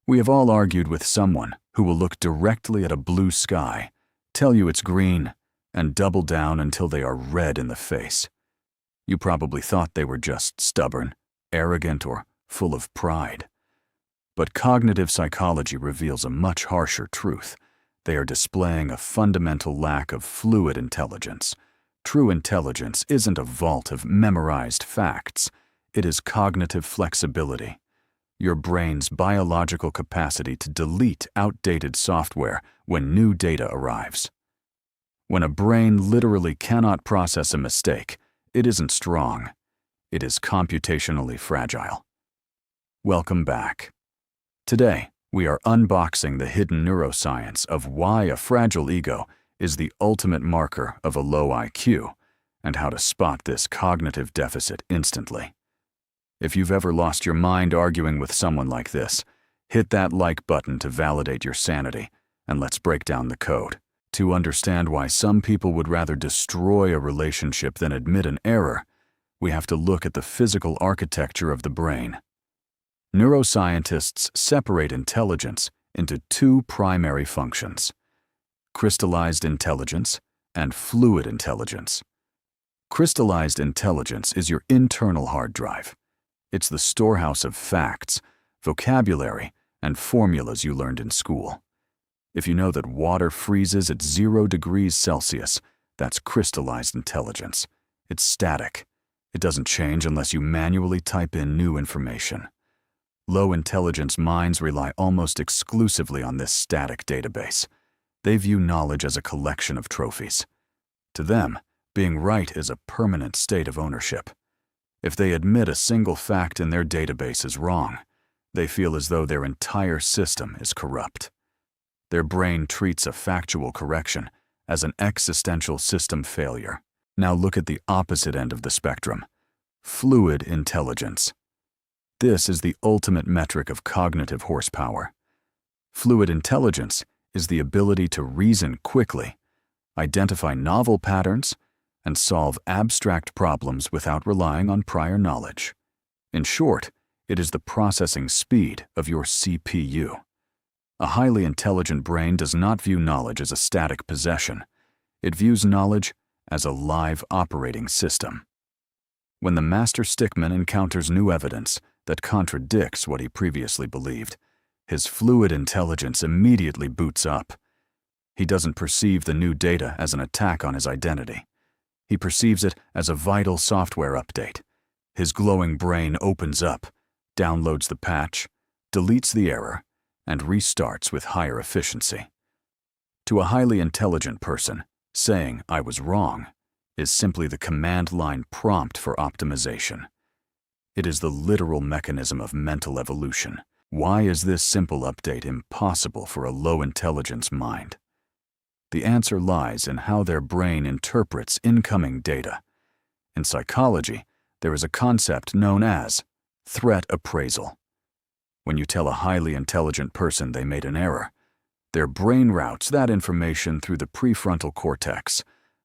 We have all argued with someone who will look directly at a blue sky, tell you it's green, and double down until they are red in the face. You probably thought they were just stubborn, arrogant, or full of pride. But cognitive psychology reveals a much harsher truth. They are displaying a fundamental lack of fluid intelligence. True intelligence isn't a vault of memorized facts. It is cognitive flexibility. Your brain's biological capacity to delete outdated software when new data arrives. When a brain literally cannot process a mistake, it isn't strong. It is computationally fragile. Welcome back. Today, we are unboxing the hidden neuroscience of why a fragile ego is the ultimate marker of a low IQ and how to spot this cognitive deficit instantly. If you've ever lost your mind arguing with someone like this, hit that like button to validate your sanity, and let's break down the code. To understand why some people would rather destroy a relationship than admit an error, we have to look at the physical architecture of the brain. Neuroscientists separate intelligence into two primary functions: crystallized intelligence and fluid intelligence. Crystallized intelligence is your internal hard drive. It's the storehouse of facts, vocabulary, and formulas you learned in school. If you know that water freezes at 0 degrees Celsius, that's crystallized intelligence. It's static. It doesn't change unless you manually type in new information. Low-intelligence minds rely almost exclusively on this static database. They view knowledge as a collection of trophies. To them, being right is a permanent state of ownership. If they admit a single fact in their database is wrong, they feel as though their entire system is corrupt. Their brain treats a factual correction as an existential system failure. Now look at the opposite end of the spectrum: fluid intelligence. This is the ultimate metric of cognitive horsepower. Fluid intelligence is the ability to reason quickly, identify novel patterns, and solve abstract problems without relying on prior knowledge. In short, it is the processing speed of your CPU. A highly intelligent brain does not view knowledge as a static possession. It views knowledge as a live operating system. When the master stickman encounters new evidence that contradicts what he previously believed, his fluid intelligence immediately boots up. He doesn't perceive the new data as an attack on his identity. He perceives it as a vital software update. His glowing brain opens up, downloads the patch, deletes the error, and restarts with higher efficiency. To a highly intelligent person, saying "I was wrong" is simply the command line prompt for optimization. It is the literal mechanism of mental evolution. Why is this simple update impossible for a low-intelligence mind? The answer lies in how their brain interprets incoming data. In psychology, there is a concept known as threat appraisal. When you tell a highly intelligent person they made an error, their brain routes that information through the prefrontal cortex,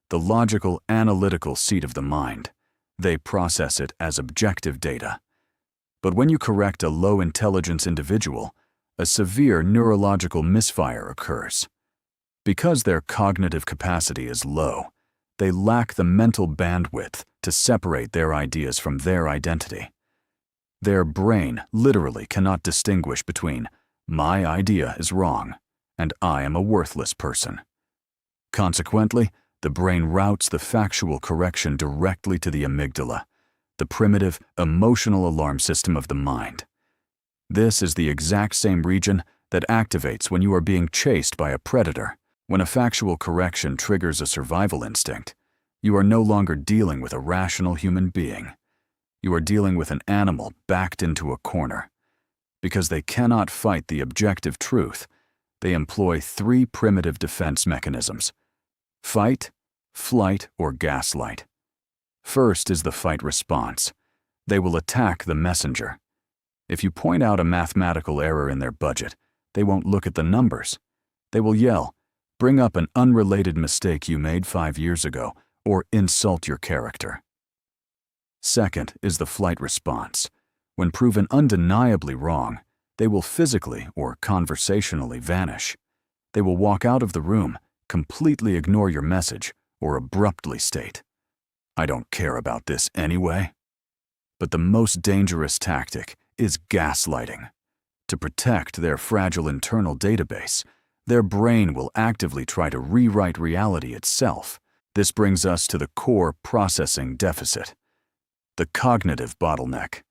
the logical, analytical seat of the mind. They process it as objective data. But when you correct a low-intelligence individual, a severe neurological misfire occurs. Because their cognitive capacity is low, they lack the mental bandwidth to separate their ideas from their identity. Their brain literally cannot distinguish between "my idea is wrong" and "I am a worthless person." Consequently, the brain routes the factual correction directly to the amygdala, the primitive, emotional alarm system of the mind. This is the exact same region that activates when you are being chased by a predator. When a factual correction triggers a survival instinct, you are no longer dealing with a rational human being. You are dealing with an animal backed into a corner. Because they cannot fight the objective truth, they employ 3 primitive defense mechanisms: fight, flight, or gaslight. First is the fight response. They will attack the messenger. If you point out a mathematical error in their budget, they won't look at the numbers. They will yell, "Bring up an unrelated mistake you made 5 years ago," or insult your character. Second is the flight response. When proven undeniably wrong, They will physically or conversationally vanish. They will walk out of the room, completely ignore your message, or abruptly state, "I don't care about this anyway." But the most dangerous tactic is gaslighting. To protect their fragile internal database, their brain will actively try to rewrite reality itself. This brings us to the core processing deficit, the cognitive bottleneck.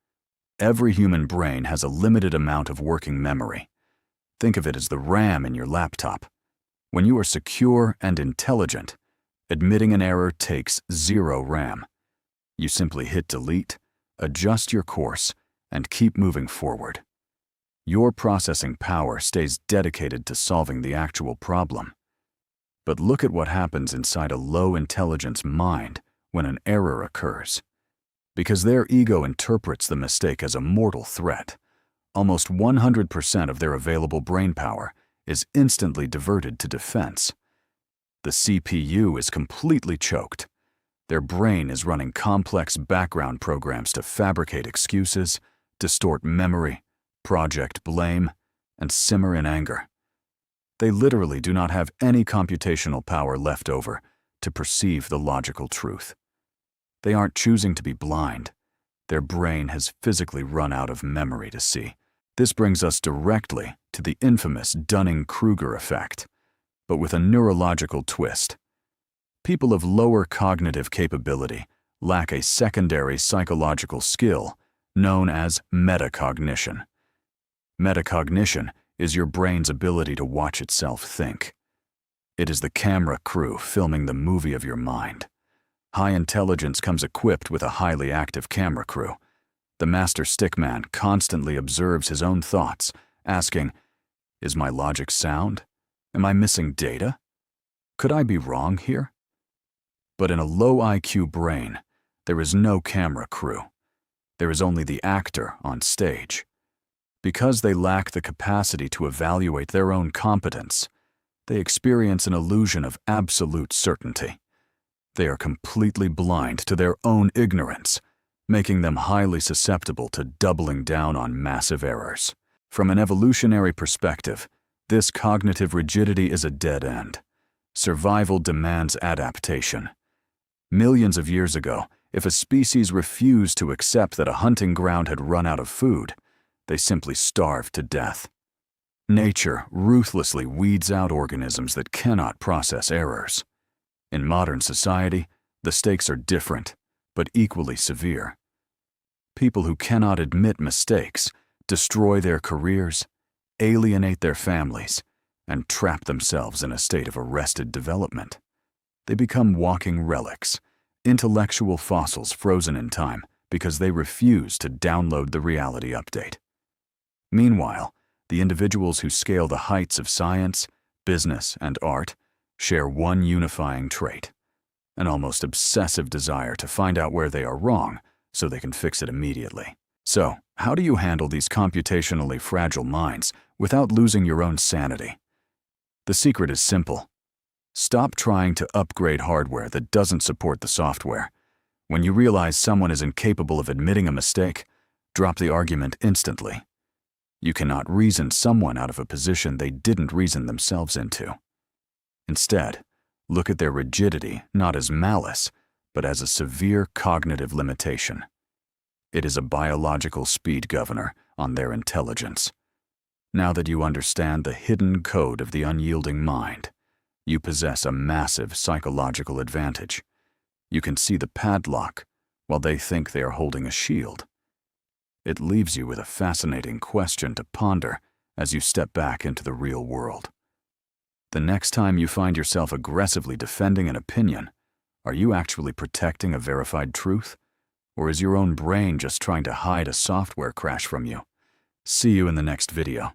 Every human brain has a limited amount of working memory. Think of it as the RAM in your laptop. When you are secure and intelligent, admitting an error takes 0 RAM. You simply hit delete, adjust your course, and keep moving forward. Your processing power stays dedicated to solving the actual problem. But look at what happens inside a low-intelligence mind when an error occurs. Because their ego interprets the mistake as a mortal threat, almost 100% of their available brain power is instantly diverted to defense. The CPU is completely choked. Their brain is running complex background programs to fabricate excuses, distort memory, project blame, and simmer in anger. They literally do not have any computational power left over to perceive the logical truth. They aren't choosing to be blind. Their brain has physically run out of memory to see. This brings us directly to the infamous Dunning-Kruger effect, but with a neurological twist. People of lower cognitive capability lack a secondary psychological skill known as metacognition. Metacognition is your brain's ability to watch itself think. It is the camera crew filming the movie of your mind. High intelligence comes equipped with a highly active camera crew. The master stickman constantly observes his own thoughts, asking, "Is my logic sound? Am I missing data? Could I be wrong here?" But in a low IQ brain, there is no camera crew. There is only the actor on stage. Because they lack the capacity to evaluate their own competence, they experience an illusion of absolute certainty. They are completely blind to their own ignorance, making them highly susceptible to doubling down on massive errors. From an evolutionary perspective, this cognitive rigidity is a dead end. Survival demands adaptation. Millions of years ago, if a species refused to accept that a hunting ground had run out of food, they simply starved to death. Nature ruthlessly weeds out organisms that cannot process errors. In modern society, the stakes are different, but equally severe. People who cannot admit mistakes destroy their careers, alienate their families, and trap themselves in a state of arrested development. They become walking relics, intellectual fossils frozen in time because they refuse to download the reality update. Meanwhile, the individuals who scale the heights of science, business, and art share one unifying trait, an almost obsessive desire to find out where they are wrong so they can fix it immediately. So, how do you handle these computationally fragile minds without losing your own sanity? The secret is simple. Stop trying to upgrade hardware that doesn't support the software. When you realize someone is incapable of admitting a mistake, drop the argument instantly. You cannot reason someone out of a position they didn't reason themselves into. Instead, look at their rigidity not as malice, but as a severe cognitive limitation. It is a biological speed governor on their intelligence. Now that you understand the hidden code of the unyielding mind, you possess a massive psychological advantage. You can see the padlock while they think they are holding a shield. It leaves you with a fascinating question to ponder as you step back into the real world. The next time you find yourself aggressively defending an opinion, are you actually protecting a verified truth? Or is your own brain just trying to hide a software crash from you? See you in the next video.